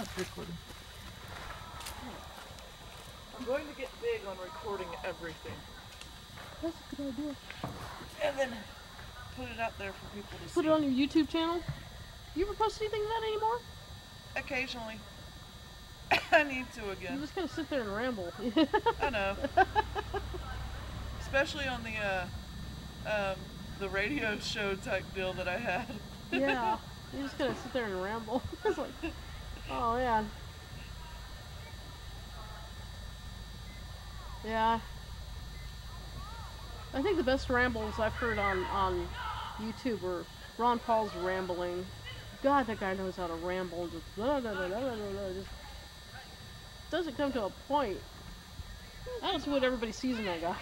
it's recording. I'm going to get big on recording everything. That's a good idea. And then put it out there for people to see. Put it on your YouTube channel? Do you ever post anything of that anymore? Occasionally. I need to again. You just kind of sit there and ramble. I know. Especially on the radio show type deal that I had. Yeah. You just kind of sit there and ramble. It's like, oh man. Yeah. I think the best rambles I've heard on YouTube were Ron Paul's rambling. God, that guy knows how to ramble. Just blah, blah, blah, blah, blah, blah. Just doesn't come to a point. I don't see what everybody sees in that guy.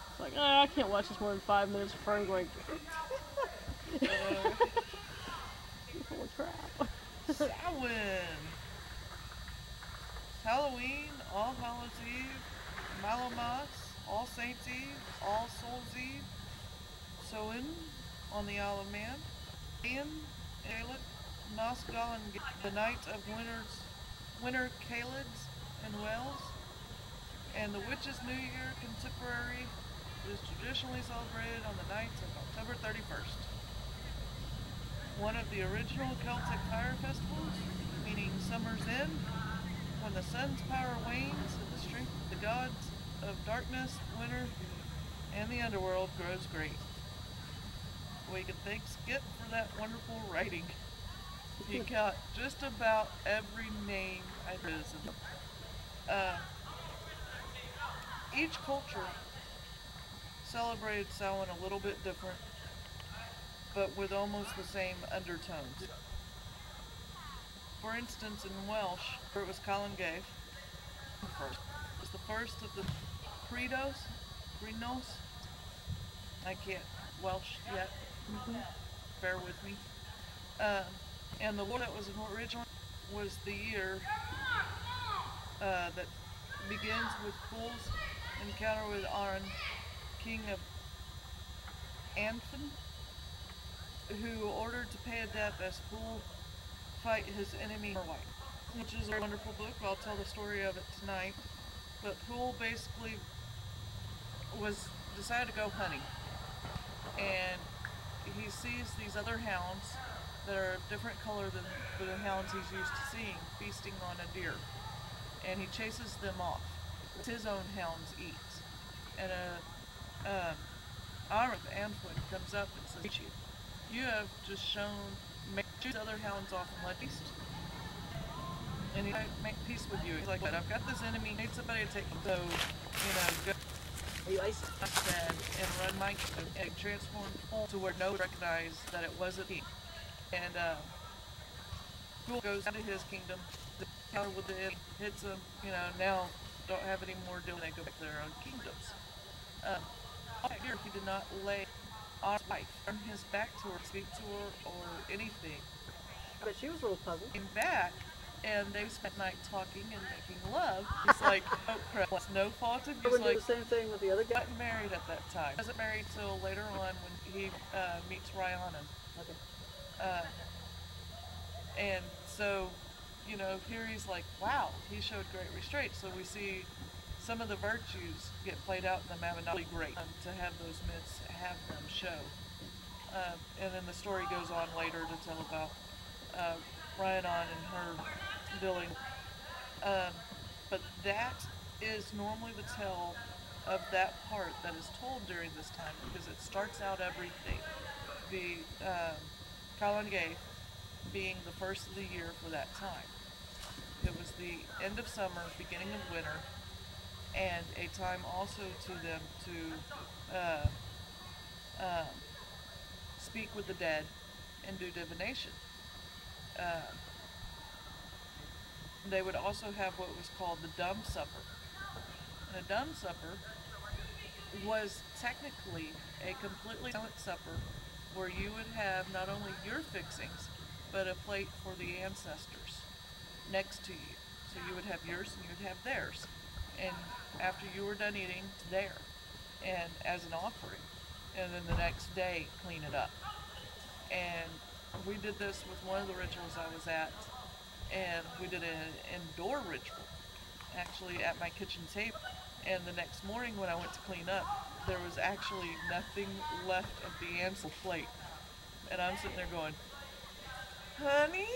It's like, oh, I can't watch this more than 5 minutes of Fern going. Holy crap. Samhain. Halloween, All Hallows Eve, Malamas, All Saints Eve, All Souls Eve, Samhain on the Isle of Man, Ian, Gaelic, Nosgal, and the Night of Winter Caelids in Wales, and the Witches' New Year contemporary is traditionally celebrated on the night of October 31st. One of the original Celtic fire festivals, meaning summer's end, when the sun's power wanes and the strength of the gods of darkness, winter, and the underworld grows great. We can thank Skip for that wonderful writing. You got just about every name I've risen. Each culture celebrated Samhain a little bit different, but with almost the same undertones. For instance, in Welsh, where it was Colin Gave, it was the first of the Credos. I can't Welsh yet. Bear with me. And the one that was originally was the year that begins with Fool's encounter with Arran, king of Anthem, who ordered to pay a debt as Fool fight his enemy White, which is a wonderful book. I'll tell the story of it tonight. But Fool basically decided to go hunting, and he sees these other hounds that are a different color than the hounds he's used to seeing, feasting on a deer, and he chases them off. His own hounds eat, and Arran of Antwerp comes up and says, "You have just shown these other hounds off and let feast." And he make peace with you. He's like, "I've got this enemy. I need somebody to take him. So, go." I said, and run my egg transformed to where no one recognized that it wasn't me. And Fool goes down to his kingdom, the encounter with the enemy, hits him, now don't have any more deal, they go back to their own kingdoms. Here he did not lay on his wife, turn his back to her, speak to her, or anything. But she was a little puzzled. Came back, and they spent night talking and making love. He's like, "Oh crap, it's no fault of you." He's like, do the same thing with the other guy? Wasn't married at that time. He wasn't married till later on when he meets Rhiannon. Okay. And so, here he's like, wow, he showed great restraint. So we see some of the virtues get played out in the Mabinogi great to have those myths, have them show. And then the story goes on later to tell about Rhiannon and her dealing. But that is normally the tale of that part that is told during this time, because it starts out everything. The Colin Gay being the first of the year for that time. It was the end of summer, beginning of winter, and a time also to them to speak with the dead and do divination. They would also have what was called the Dumb Supper. And a Dumb Supper was technically a completely silent supper where you would have not only your fixings, but a plate for the ancestors next to you. So you would have yours and you would have theirs. And after you were done eating, there. And as an offering. And then the next day, clean it up. And we did this with one of the rituals I was at. and we did an indoor ritual, actually at my kitchen table. And the next morning when I went to clean up, there was actually nothing left of the ancestral plate. And I'm sitting there going, honey,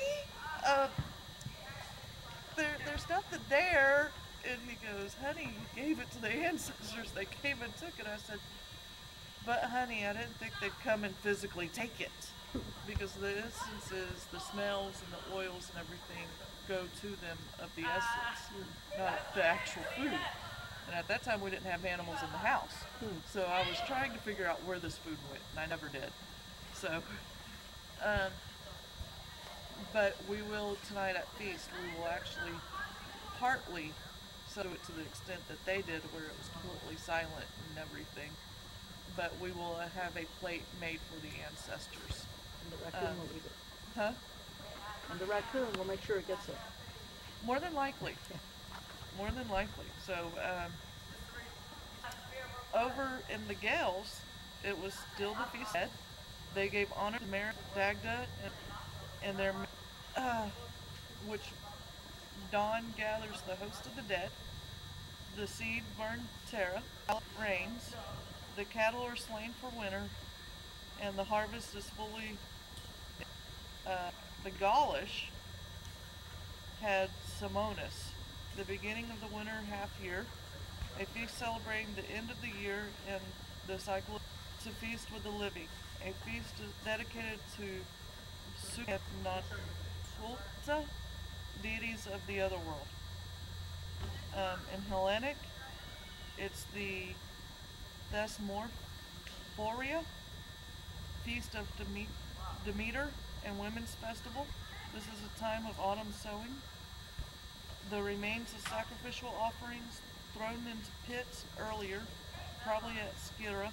uh, there's nothing there. And he goes, honey, you gave it to the ancestors. They came and took it. I said, but honey, I didn't think they'd come and physically take it. Because the essences, the smells and the oils and everything go to them of the essence, not the actual food. And at that time we didn't have animals in the house. So I was trying to figure out where this food went, and I never did. So, but we will, tonight at Feast, we will actually partly do it to the extent that they did, where it was completely silent and everything. But we will have a plate made for the ancestors. And the raccoon will eat it. Huh? And the raccoon will make sure it gets it. More than likely. More than likely. So, over in the Gales, it was still the feast head. They gave honor to Mary Dagda and their, which dawn gathers the host of the dead. The seed burned Terra, rains. The cattle are slain for winter, and the harvest is fully. The Gaulish had Simonis, the beginning of the winter half year, a feast celebrating the end of the year and the cycle to feast with the living. A feast is dedicated to Sukatnatulta, deities of the other world. In Hellenic, it's the Thesmorphoria, feast of Demeter and women's festival. This is a time of autumn sowing. The remains of sacrificial offerings thrown into pits earlier, probably at Skira,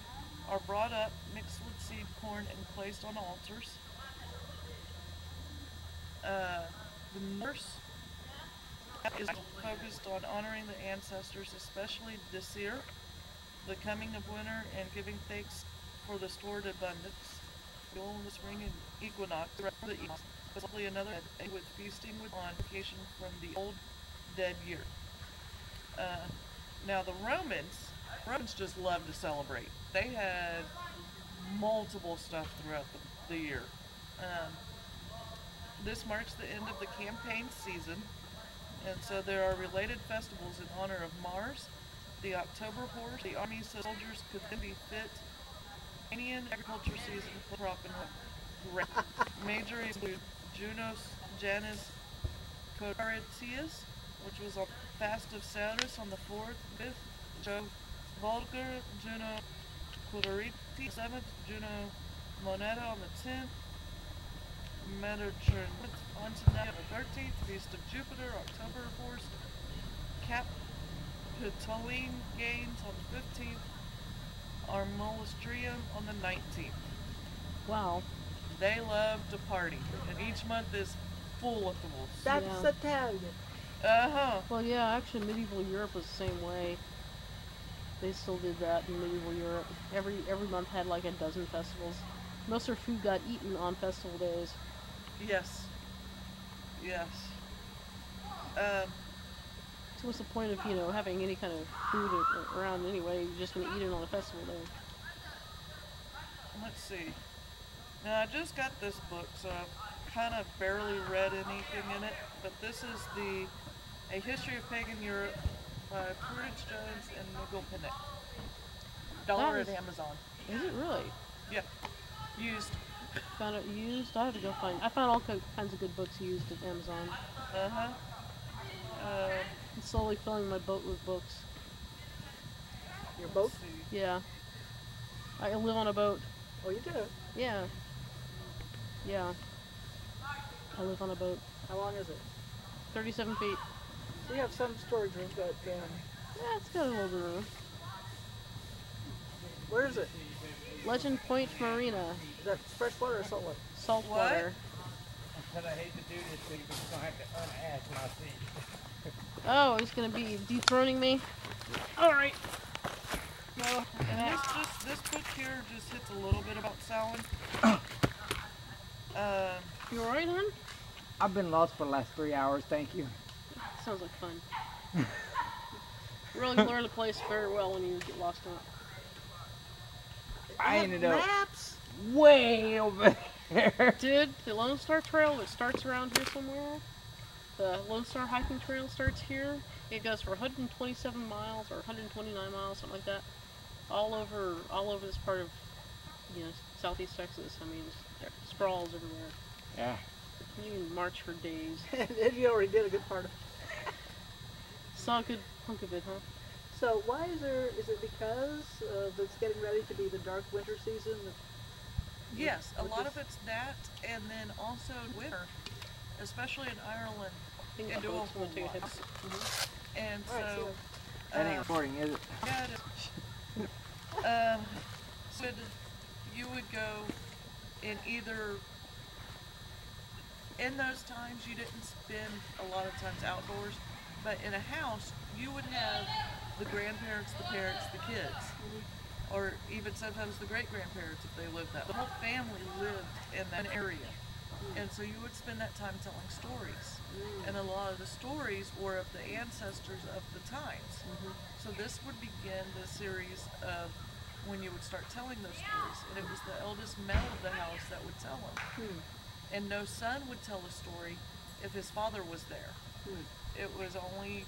are brought up, mixed with seed corn, and placed on altars. The Norse is focused on honoring the ancestors, especially Desir, the coming of winter, and giving thanks for the stored abundance. The spring and equinox, the equinox, is simply another with feasting on vacation from the old dead year. Now the Romans just loved to celebrate. They had multiple stuff throughout the year. This marks the end of the campaign season, and so there are related festivals in honor of Mars, the October horse. The army soldiers could then be fit. Indian agriculture season for crop and rain. Major include Junos, Janus, Codaritius, which was on fast of Saturus on the 4th, 5th, Joe Volker, Juno Codariti, 7th, Juno Moneta on the 10th, Mediterranean on the 13th, Feast of Jupiter, October 1st, Capitoline Games on the 15th, Armolustrium on the 19th. Wow. They love to party, and each month is full of fools. That's Yeah. Italian. Uh-huh. Well, yeah, actually medieval Europe was the same way. They still did that in medieval Europe. Every month had like a dozen festivals. Most of their food got eaten on festival days. Yes. Yes. So what's the point of, having any kind of food around anyway? You're just going to eat it on a festival day. Let's see. Now, I just got this book, so I've kind of barely read anything in it, but this is A History of Pagan Europe by Prudence Jones and Nigel Pinnock. $1 at Amazon. Is it really? Yeah. Used. Found it used? I have to go find. I found all kinds of good books used at Amazon. Uh-huh. I'm slowly filling my boat with books. Your boat? Let's see. Yeah. I live on a boat. Oh, you do? Yeah. Yeah. I live on a boat. How long is it? 37 feet. So you have some storage room, but Yeah, it's got a little bit of room. where is it? Legend Point Marina. Is that freshwater or saltwater? Saltwater. I said I hate to do this to you, but you're going to have to unask my seat. Oh, he's going to be dethroning me? Alright. No. And this book here just hits a little bit about Samhain. You alright, hon? I've been lost for the last 3 hours, thank you. Sounds like fun. Really learn the place very well when you get lost in it. I ended up maps. way over there. Dude, the Lone Star Trail, it starts around here somewhere. The Lone Star hiking trail starts here. It goes for 127 miles or 129 miles, something like that. All over this part of, southeast Texas. I mean, it sprawls everywhere. Yeah. You can march for days. And you already did a good part of it. Saw a good hunk of it, huh? So why is it because it's getting ready to be the dark winter season? Yes, a lot of it's that, and then also winter, especially in Ireland, I think into a boat's gonna whole take a hit. lot. And All right, so, That ain't recording, is it? yeah, it is. So you would go in either, in those times you didn't spend a lot of times outdoors, but in a house you would have the grandparents, the parents, the kids, or even sometimes the great-grandparents if they lived that. The whole family lived in that area. And so you would spend that time telling stories. And a lot of the stories were of the ancestors of the times. So this would begin the series of when you would start telling those stories. And it was the eldest male of the house that would tell them. And no son would tell a story if his father was there. It was only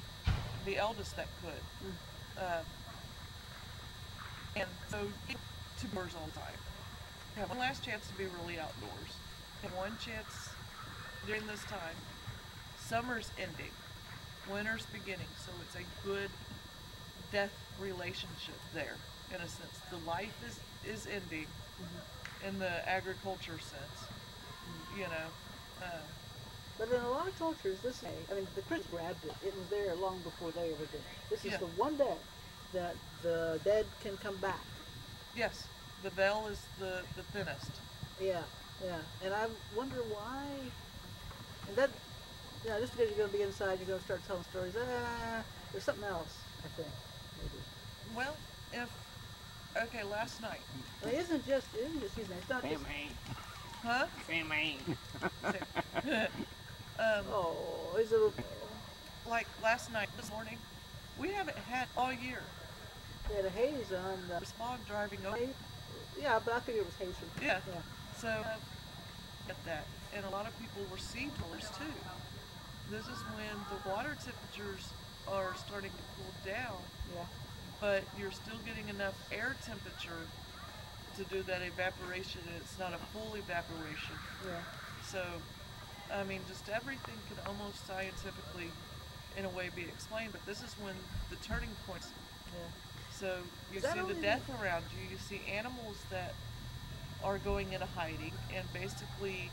the eldest that could. And so two birds all the time. You have one last chance to be really outdoors. And one chance during this time. Summer's ending. Winter's beginning. So it's a good death relationship there, in a sense. The life is ending in the agriculture sense. But in a lot of cultures, the Chris grabbed it. It was there long before they ever did. This is the one day that the dead can come back. Yes, the veil is the thinnest. Yeah. And I wonder why. And that, just because you're going to be inside, you're going to start telling stories. There's something else, I think, maybe. Well, last night. I mean, it isn't just, excuse me, it's not just. Samhain. Huh? Samhain. Is it? Like last night, this morning, we haven't had all year. They had a haze on the. Smog driving over. Yeah, but I figured it was haze. Yeah. So, get that. And a lot of people were sea dwellers too. This is when the water temperatures are starting to cool down. Yeah. But you're still getting enough air temperature to do that evaporation, and it's not a full evaporation. Yeah. So, I mean, just everything can almost scientifically, in a way, be explained, but this is when the turning points. Yeah. So, you see the death around you, you see animals that are going into hiding, and basically,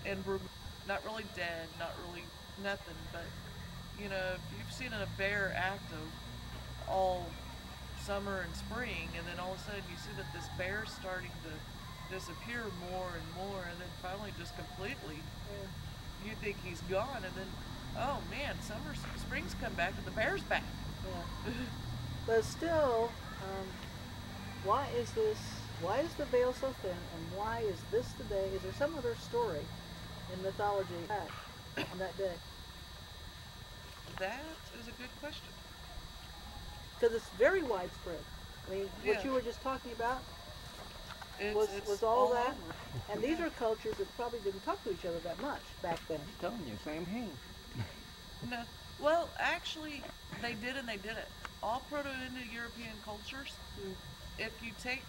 and we're not really dead, not really nothing, but, if you've seen a bear active all summer and spring, and then all of a sudden you see that this bear's starting to disappear more and more, and then finally just completely, you think he's gone, and then, oh man, spring's come back and the bear's back. Yeah. But still, why is the veil so thin, and why is this the day? Is there some other story in mythology on that day? That is a good question. Because it's very widespread. I mean, what you were just talking about was all that. over. And these are cultures that probably didn't talk to each other that much back then. I'm telling you, Samhain. No. Well, actually, they did and they didn't. All Proto-Indo-European cultures, if you take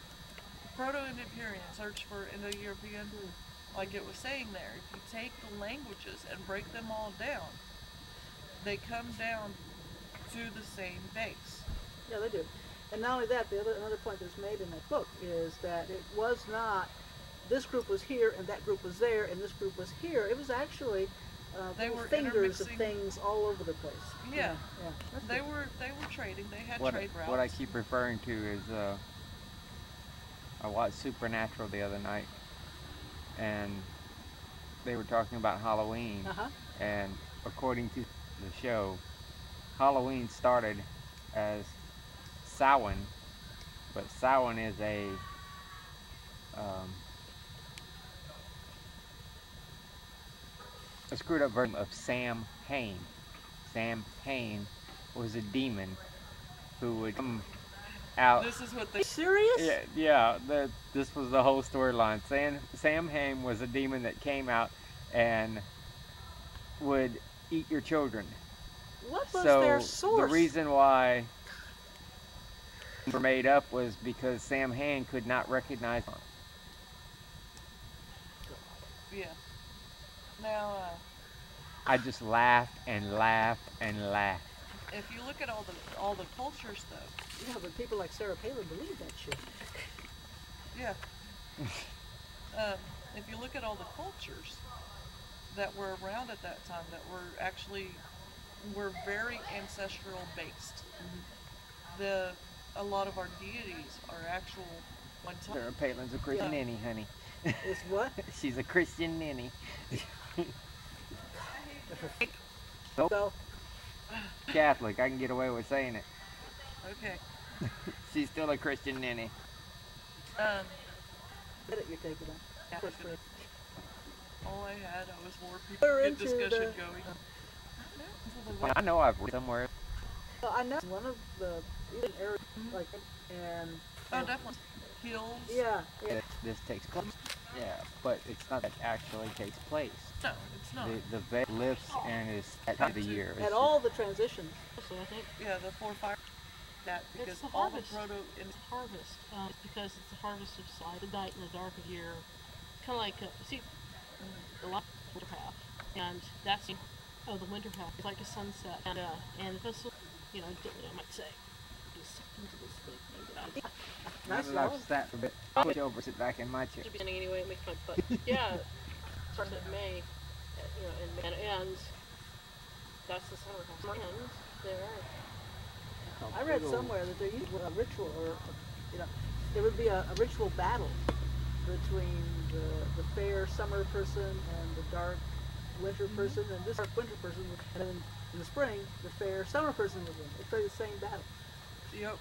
Proto-Indo-European, search for Indo-European, like it was saying there, if you take the languages and break them all down, they come down to the same base. Yeah, they do. And not only that, another point that's made in that book is that it was not, this group was here and that group was there and this group was here. It was actually They were fingers of intermixing. things all over the place. Yeah. That's They good. were trading. They had What, trade routes. what I keep referring to is I watched Supernatural the other night, and they were talking about Halloween. And according to the show, Halloween started as Samhain, but Samhain is a a screwed up version of Samhain. Samhain was a demon who would come out. This is what they. Serious? Yeah. This was the whole storyline. Samhain was a demon that came out and would eat your children. What was So their source? the reason why they were made up was because Samhain could not recognize them. Yeah. Now, I just laughed and laughed and laughed. if you look at all the cultures, though. Yeah, but people like Sarah Palin believe that shit. Yeah. If you look at all the cultures that were around at that time, that were actually very ancestral based. Mm-hmm. A lot of our deities are actual one time. Sarah Palin's a Christian ninny, honey. Is what? She's a Christian ninny. So, Catholic, I can get away with saying it. Okay. She's still a Christian ninny. get it, you're taking it. Yeah. For free. All I had, I was more people We're get into discussion the- going. Well, I know I've read somewhere. Well, I know one of the even areas like and Oh, definitely. Hills. yeah. This takes place. Yeah, but it's not that actually takes place. No, it's not. The veil lifts and is at the end of the year. At all the transitions. So I think Yeah, the 4 fire. That because it's the all harvest. the proto in It's harvest. It's because it's the harvest of side, the night and the dark of year. Kind of like, see, the light winter path. And that's, the winter path. It's like a sunset. And the vessel, I might say, be sucked into this thing and get out. Now Nice that I've long. sat for a bit, I'll switch over, sit back in my chair. Should be ending anyway, it makes my butt. Yeah, it starts in May, in May, and it ends. That's the summer path. Summer ends there. I read somewhere that there used to be a ritual, or there would be a ritual battle between the fair summer person and the dark winter person, and this dark winter person, and then in the spring, the fair summer person would win. They play the same battle. the Oak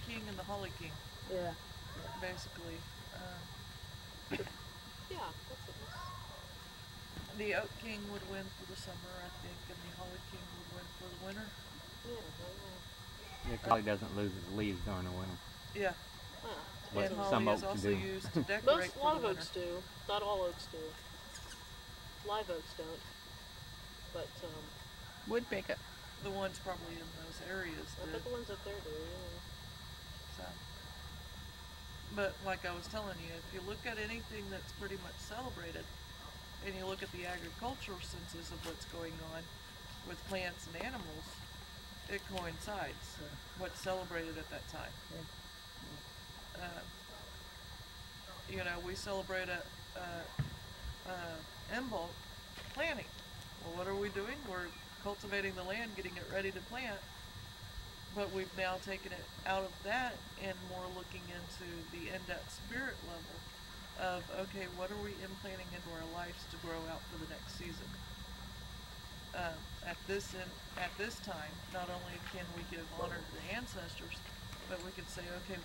King and the Holly King, Yeah. basically. Yeah, that's it. The Oak King would win for the summer, I think, and the Holly King would win for the winter. Yeah, It probably doesn't lose its leaves during the winter. Yeah. What And some holly is oaks also do. used to a decorate lot for of the oaks winter. do. Not all oaks do. Live oaks don't. But, Woodpecker. The ones probably in those areas I did. bet the ones up there do, So. But like I was telling you, if you look at anything that's pretty much celebrated, and you look at the agricultural senses of what's going on with plants and animals, it coincides. What's celebrated at that time. We celebrate Imbolc planting. Well, what are we doing? We're cultivating the land, getting it ready to plant. But we've now taken it out of that and more looking into the in-depth spirit level of, okay, what are we implanting into our lives to grow out for the next season? At this time, not only can we give honor to the ancestors, but we could say, okay,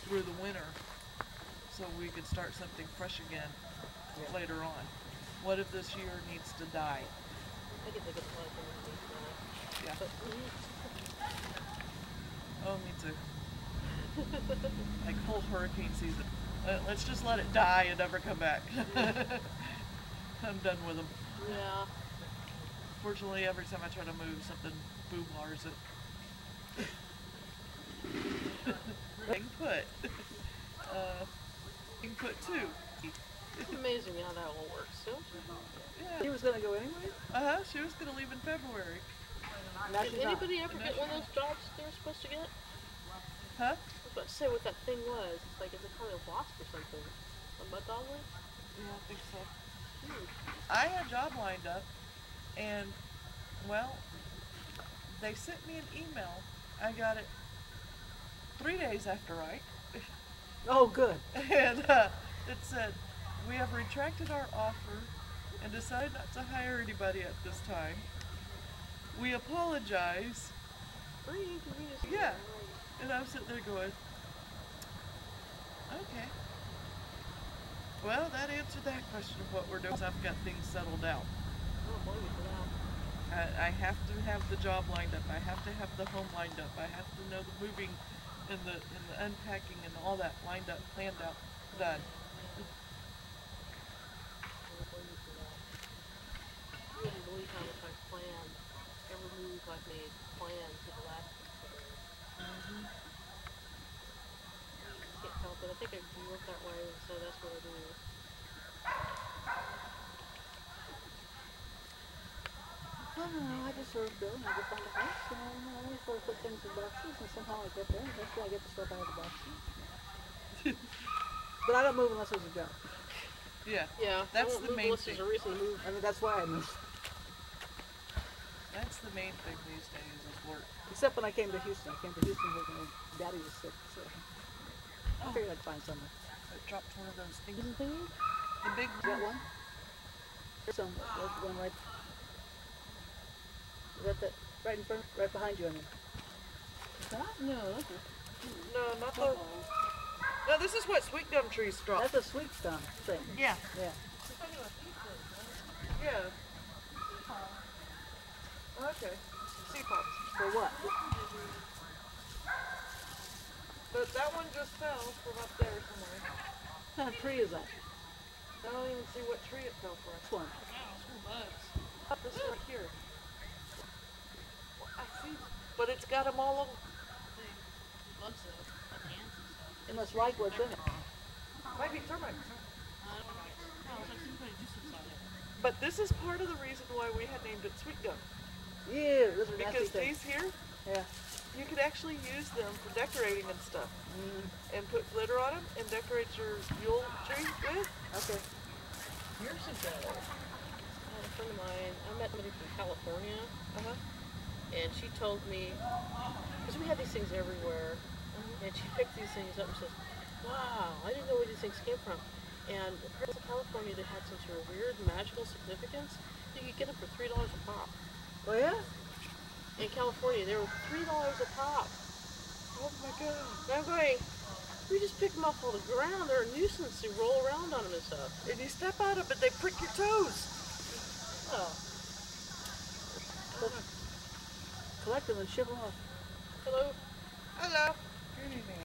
through the winter, so we could start something fresh again later on. What if this year needs to die? I can think of a lot of things. Yeah. But, Oh, me too. Like whole hurricane season. Let's just let it die and never come back. I'm done with them. yeah. Fortunately, every time I try to move, something boom-hars it. Input. Input 2. It's amazing how that all works, don't you? He Yeah. was going to go anyway? She was gonna leave in February. Now Did she's not. anybody ever get one of those jobs they were supposed to get? Huh? I was about to say what that thing was. It's like, is it probably a wasp or something? A mud goblin? Yeah, I think so. Hmm. I had a job lined up, and, well, they sent me an email. I got it 3 days after I. Oh, good. And it said, we have retracted our offer and decided not to hire anybody at this time. We apologize. Pretty inconvenient. Yeah. And I'm sitting there going, okay. Well, that answered that question of what we're doing. I've got things settled out. I don't blame you for that. I have to have the job lined up. I have to have the home lined up. I have to know the moving and the unpacking and all that lined up, planned out, done. You wouldn't believe how much I've planned. Every move I've made, planned to the last can't help it. I think I grew up that way, so that's what I do. I don't know, I just sort of go and I go find a house and I always sort of put things in boxes and somehow I get there and eventually I get the stuff out of the boxes. But I don't move unless there's a job. Yeah. Yeah, That's the main unless thing. there's a reason to move. I mean, that's why I moved. That's the main thing these days is work. Except when I came to Houston. I came to Houston when my daddy was sick, so I figured I'd find somewhere. I dropped one of those things. Isn't there? The big You got one? There's some, there's one right. Is that the, right in front, right behind you, I mean. That? No, that's a... No, not the. No, this is what sweet gum trees drop. That's a sweet gum thing. Yeah. Yeah. Yeah. Okay. Sea pops. For what? But that one just fell from up there somewhere. What kind of tree is that? I don't even see what tree it fell from. This one. This one right here. I see. But it's got them all over. It must like what's in it. Might be termites. But this is part of the reason why we had named it sweet gum. Yeah, this is a nasty Because thing. these here, Yeah. you could actually use them for decorating and stuff. And put glitter on them and decorate your Yule tree with. Okay. Years ago, I had a friend of mine, I met somebody from California, and she told me, because we had these things everywhere, and she picked these things up and says, wow, I didn't know where these things came from. And apparently in California they had some sort of weird magical significance. You could get them for $3 a pop. Oh yeah? In California, they were $3 a pop. Oh my god. And I'm going, we just pick them off all the ground. They're a nuisance. You roll around on them and stuff. And you step on them and they prick your toes. Oh. Collect them and ship them off. Hello? Hello. Good evening.